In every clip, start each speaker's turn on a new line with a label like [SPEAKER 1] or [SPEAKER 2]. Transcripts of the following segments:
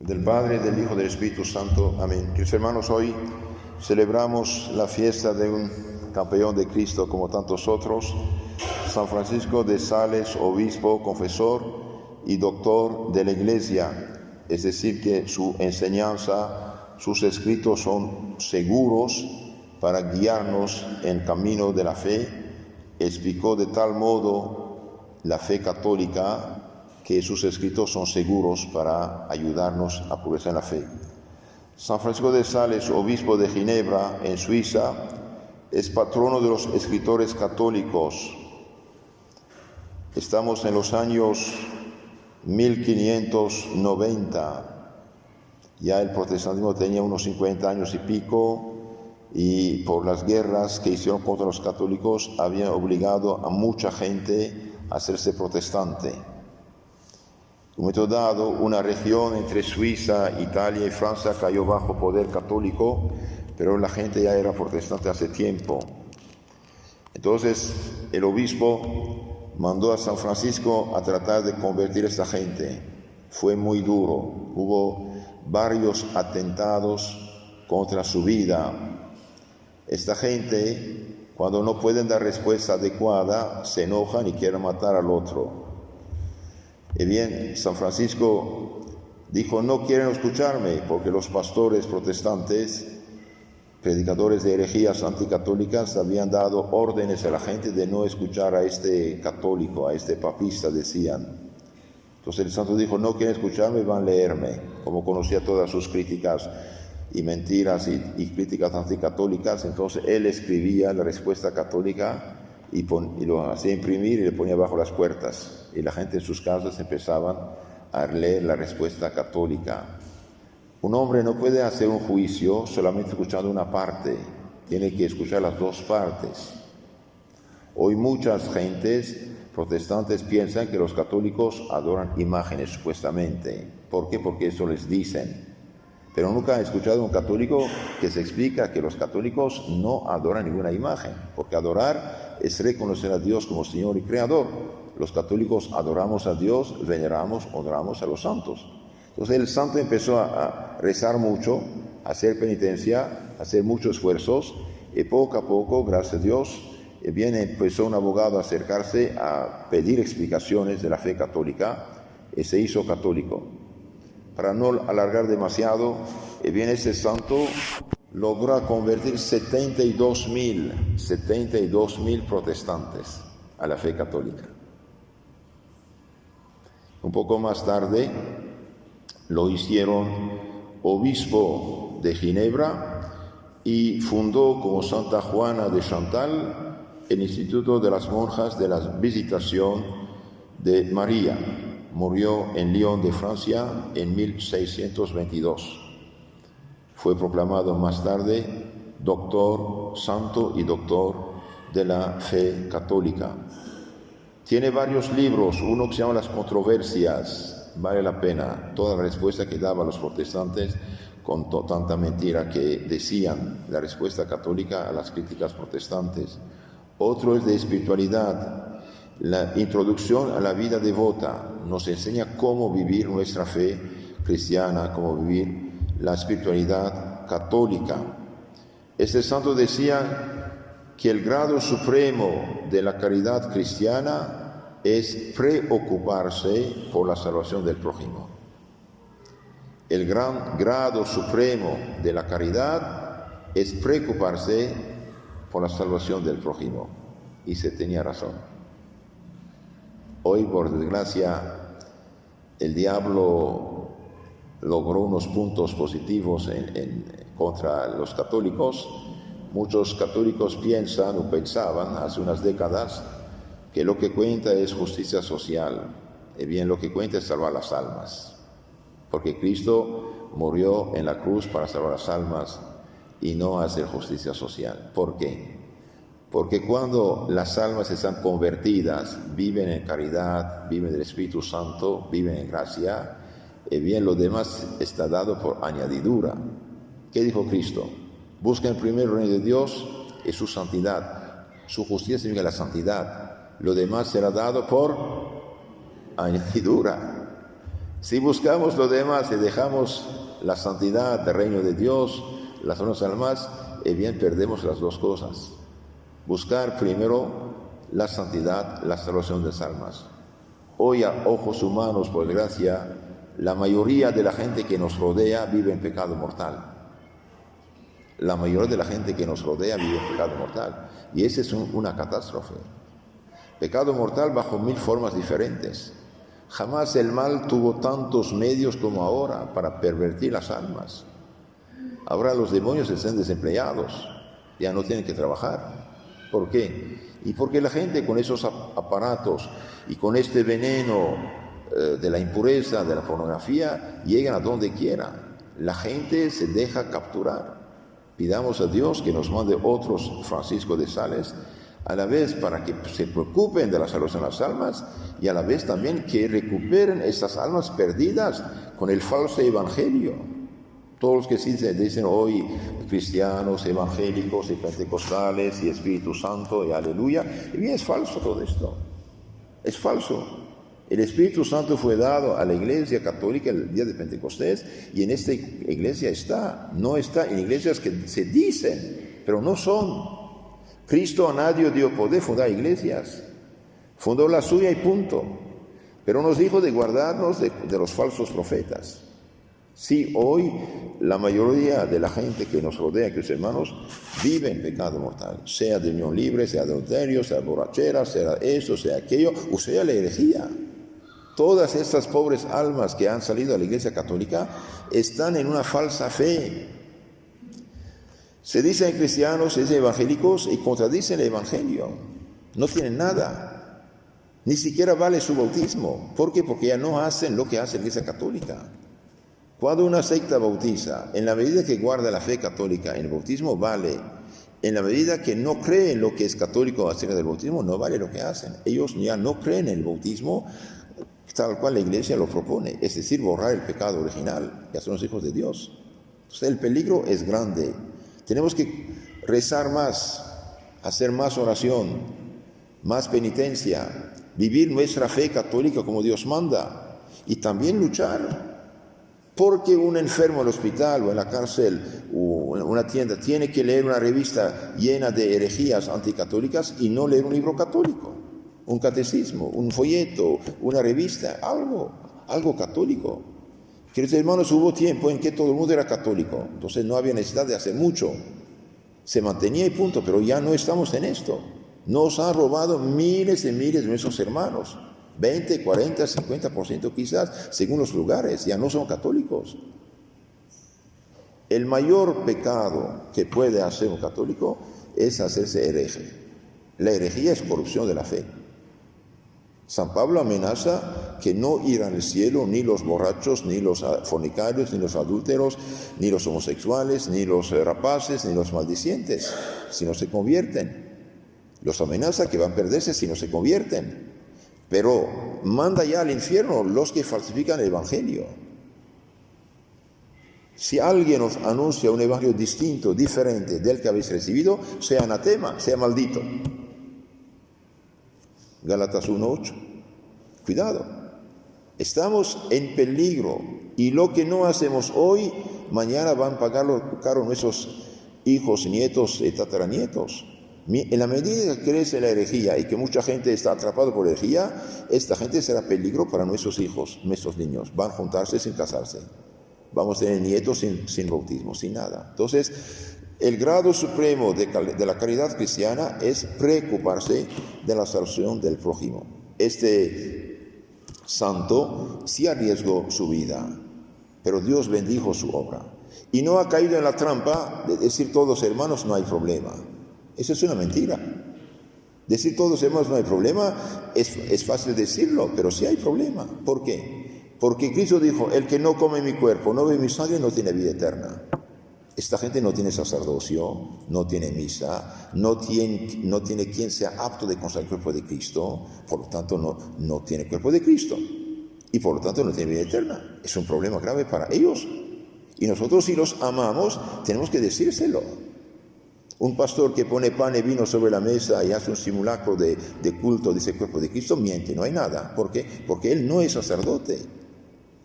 [SPEAKER 1] Del Padre, del Hijo, del Espíritu Santo. Amén. Queridos hermanos, hoy celebramos la fiesta de un campeón de Cristo como tantos otros, San Francisco de Sales, obispo, confesor y doctor de la Iglesia. Es decir, que su enseñanza, sus escritos son seguros para guiarnos en el camino de la fe. Explicó de tal modo la fe católica que sus escritos son seguros para ayudarnos a progresar en la fe. San Francisco de Sales, obispo de Ginebra, en Suiza, es patrono de los escritores católicos. Estamos en los años 1590. Ya el protestantismo tenía unos 50 años y pico, y por las guerras que hicieron contra los católicos habían obligado a mucha gente a hacerse protestante. En un momento dado, una región entre Suiza, Italia y Francia cayó bajo poder católico, pero la gente ya era protestante hace tiempo. Entonces, el obispo mandó a San Francisco a tratar de convertir a esta gente. Fue muy duro. Hubo varios atentados contra su vida. Esta gente, cuando no pueden dar respuesta adecuada, se enojan y quieren matar al otro. Y bien, San Francisco dijo: no quieren escucharme, porque los pastores protestantes, predicadores de herejías anticatólicas, habían dado órdenes a la gente de no escuchar a este católico, a este papista, decían. Entonces el santo dijo: no quieren escucharme, van a leerme. Como conocía todas sus críticas y mentiras y críticas anticatólicas, entonces él escribía la respuesta católica y lo hacía imprimir y le ponía bajo las puertas. Y la gente en sus casas empezaban a leer la respuesta católica. Un hombre no puede hacer un juicio solamente escuchando una parte, tiene que escuchar las dos partes. Hoy muchas gentes protestantes piensan que los católicos adoran imágenes, supuestamente. ¿Por qué? Porque eso les dicen. Pero nunca he escuchado a un católico que se explica que los católicos no adoran ninguna imagen, porque adorar es reconocer a Dios como Señor y Creador. Los católicos adoramos a Dios, veneramos, honramos a los santos. Entonces el santo empezó a rezar mucho, a hacer penitencia, a hacer muchos esfuerzos, y poco a poco, gracias a Dios, empezó un abogado a acercarse a pedir explicaciones de la fe católica, y se hizo católico. Para no alargar demasiado, este santo logró convertir 72,000 protestantes a la fe católica. Un poco más tarde lo hicieron obispo de Ginebra y fundó como Santa Juana de Chantal el Instituto de las Monjas de la Visitación de María. Murió en Lyon de Francia en 1622. Fue proclamado más tarde doctor, santo y doctor de la fe católica. Tiene varios libros, uno que se llama Las Controversias, vale la pena, toda la respuesta que daba a los protestantes con tanta mentira que decían, la respuesta católica a las críticas protestantes. Otro es de espiritualidad, la introducción a la vida devota, nos enseña cómo vivir nuestra fe cristiana, cómo vivir la espiritualidad católica. Este santo decía que el grado supremo de la caridad cristiana es preocuparse por la salvación del prójimo. El gran grado supremo de la caridad es preocuparse por la salvación del prójimo. Y se tenía razón. Hoy, por desgracia, el diablo logró unos puntos positivos contra los católicos. Muchos católicos piensan o pensaban hace unas décadas que lo que cuenta es justicia social. Y bien, lo que cuenta es salvar las almas. Porque Cristo murió en la cruz para salvar las almas y no hacer justicia social. ¿Por qué? Porque cuando las almas están convertidas, viven en caridad, viven del Espíritu Santo, viven en gracia, y bien lo demás está dado por añadidura. ¿Qué dijo Cristo? Busquen primero el reino de Dios y su santidad. Su justicia significa la santidad. Lo demás será dado por añadidura. Si buscamos lo demás y dejamos la santidad del reino de Dios, las otras almas, bien perdemos las dos cosas. Buscar primero la santidad, la salvación de las almas. Hoy a ojos humanos, por desgracia, la mayoría de la gente que nos rodea vive en pecado mortal. La mayoría de la gente que nos rodea vive en pecado mortal. Y esa es una catástrofe. Pecado mortal bajo 1000 formas diferentes. Jamás el mal tuvo tantos medios como ahora para pervertir las almas. Ahora los demonios están desempleados, ya no tienen que trabajar. ¿Por qué? Y porque la gente con esos aparatos y con este veneno de la impureza, de la pornografía, llegan a donde quiera. La gente se deja capturar. Pidamos a Dios que nos mande otros Francisco de Sales, a la vez para que se preocupen de la salvación de las almas y a la vez también que recuperen esas almas perdidas con el falso evangelio. Todos los que dicen hoy cristianos, evangélicos y pentecostales y Espíritu Santo y aleluya, y bien es falso todo esto, es falso. El Espíritu Santo fue dado a la Iglesia Católica el día de Pentecostés y en esta iglesia no está en iglesias que se dicen, pero no son. Cristo a nadie dio poder fundar iglesias, fundó la suya y punto, pero nos dijo de guardarnos de los falsos profetas. Sí, hoy la mayoría de la gente que nos rodea, que sus hermanos, vive en pecado mortal, sea de unión libre, sea de adulterio, sea borrachera, sea eso, sea aquello, o sea la herejía. Todas estas pobres almas que han salido a la Iglesia Católica están en una falsa fe. Se dicen cristianos, se dicen evangélicos y contradicen el Evangelio. No tienen nada. Ni siquiera vale su bautismo. ¿Por qué? Porque ya no hacen lo que hace la Iglesia Católica. Cuando una secta bautiza, en la medida que guarda la fe católica en el bautismo, vale. En la medida que no creen lo que es católico acerca del bautismo, no vale lo que hacen. Ellos ya no creen en el bautismo tal cual la Iglesia lo propone, es decir, borrar el pecado original. Ya son los hijos de Dios. Entonces el peligro es grande. Tenemos que rezar más, hacer más oración, más penitencia, vivir nuestra fe católica como Dios manda y también luchar. Porque un enfermo en el hospital o en la cárcel o en una tienda tiene que leer una revista llena de herejías anticatólicas y no leer un libro católico, un catecismo, un folleto, una revista, algo católico. Queridos hermanos, hubo tiempo en que todo el mundo era católico, entonces no había necesidad de hacer mucho. Se mantenía y punto, pero ya no estamos en esto. Nos han robado miles y miles de nuestros hermanos. 20, 40, 50% quizás, según los lugares, ya no son católicos. El mayor pecado que puede hacer un católico es hacerse hereje. La herejía es corrupción de la fe. San Pablo amenaza que no irán al cielo ni los borrachos, ni los fornicarios, ni los adúlteros, ni los homosexuales, ni los rapaces, ni los maldicientes, si no se convierten. Los amenaza que van a perderse si no se convierten. Pero manda ya al infierno los que falsifican el Evangelio. Si alguien os anuncia un Evangelio distinto, diferente del que habéis recibido, sea anatema, sea maldito. Gálatas 1:8. Cuidado. Estamos en peligro y lo que no hacemos hoy, mañana van a pagarlo caro nuestros hijos, nietos y tataranietos. En la medida que crece la herejía y que mucha gente está atrapada por herejía, esta gente será peligro para nuestros hijos, nuestros niños. Van a juntarse sin casarse. Vamos a tener nietos sin bautismo, sin nada. Entonces, el grado supremo de la caridad cristiana es preocuparse de la salvación del prójimo. Este santo sí arriesgó su vida, pero Dios bendijo su obra. Y no ha caído en la trampa de decir todos hermanos no hay problema. Eso es una mentira. Decir todos hermanos no hay problema es fácil decirlo, pero sí hay problema. ¿Por qué? Porque Cristo dijo, el que no come mi cuerpo, no bebe mi sangre, no tiene vida eterna. Esta gente no tiene sacerdocio, no tiene misa, no tiene quien sea apto de consagrar el cuerpo de Cristo, por lo tanto no tiene cuerpo de Cristo y por lo tanto no tiene vida eterna. Es un problema grave para ellos y nosotros si los amamos tenemos que decírselo. Un pastor que pone pan y vino sobre la mesa y hace un simulacro de culto de ese cuerpo de Cristo miente, no hay nada. ¿Por qué? Porque él no es sacerdote.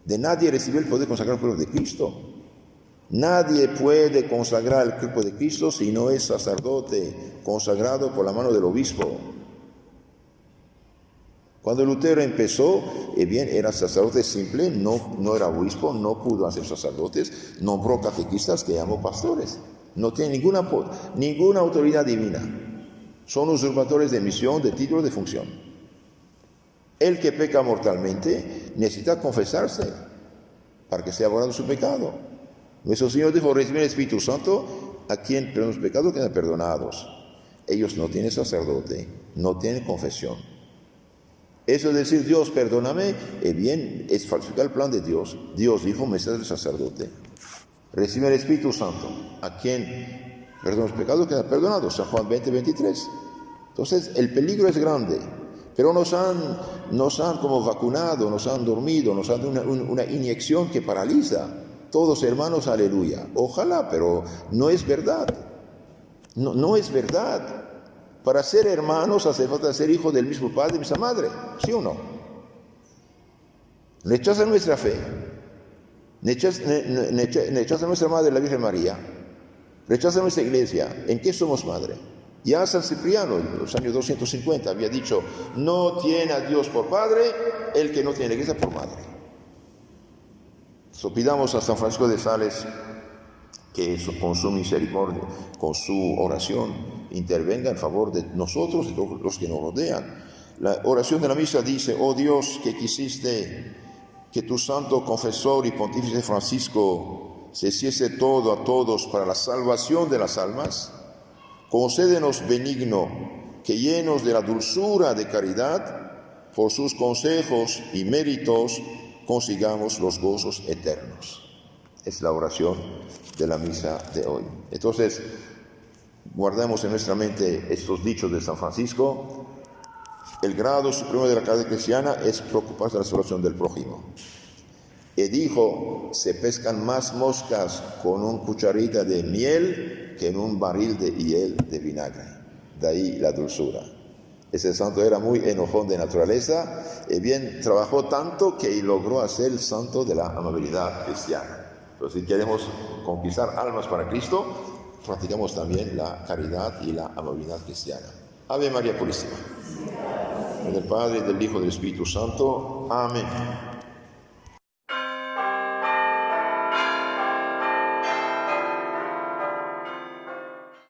[SPEAKER 1] De nadie recibió el poder de consagrar el cuerpo de Cristo. Nadie puede consagrar el cuerpo de Cristo si no es sacerdote consagrado por la mano del obispo. Cuando Lutero empezó, era sacerdote simple, no era obispo, no pudo hacer sacerdotes, nombró catequistas que llamó pastores. No tiene ninguna autoridad divina. Son usurpadores de misión, de título, de función. El que peca mortalmente necesita confesarse para que sea borrado su pecado. Nuestro Señor dijo, recibir el Espíritu Santo a quien los pecados quedan perdonados. Ellos no tienen sacerdote, no tienen confesión. Eso de decir, Dios, perdóname, es falsificar el plan de Dios. Dios dijo, me será el sacerdote. Recibe el Espíritu Santo, a quien los pecados quedan perdonados. San Juan 20, 23. Entonces, el peligro es grande. Pero nos han como vacunado, nos han dormido, nos han dado una inyección que paraliza. Todos hermanos, aleluya. Ojalá, pero no es verdad. No es verdad. Para ser hermanos hace falta ser hijos del mismo padre y de misma madre, ¿sí o no? Rechazan nuestra fe, rechazan nuestra madre, la Virgen María, rechazan nuestra iglesia. ¿En qué somos madre? Ya San Cipriano, en los años 250, había dicho, no tiene a Dios por padre el que no tiene la iglesia por madre. So, pidamos a San Francisco de Sales que con su misericordia, con su oración, intervenga en favor de nosotros y de los que nos rodean. La oración de la misa dice, oh Dios, que quisiste que tu santo confesor y pontífice Francisco se hiciese todo a todos para la salvación de las almas, concédenos benigno que llenos de la dulzura de caridad, por sus consejos y méritos, consigamos los gozos eternos. Es la oración de la misa de hoy. Entonces, guardemos en nuestra mente estos dichos de San Francisco. El grado supremo de la caridad cristiana es preocuparse de la salvación del prójimo. Y dijo, se pescan más moscas con una cucharita de miel que en un barril de hiel de vinagre. De ahí la dulzura. Ese santo era muy enojón de naturaleza y trabajó tanto que logró hacer el santo de la amabilidad cristiana. Pero si queremos conquistar almas para Cristo, practicamos también la caridad y la amabilidad cristiana. Ave María Purísima. Del Padre, del Hijo y del Espíritu Santo. Amén.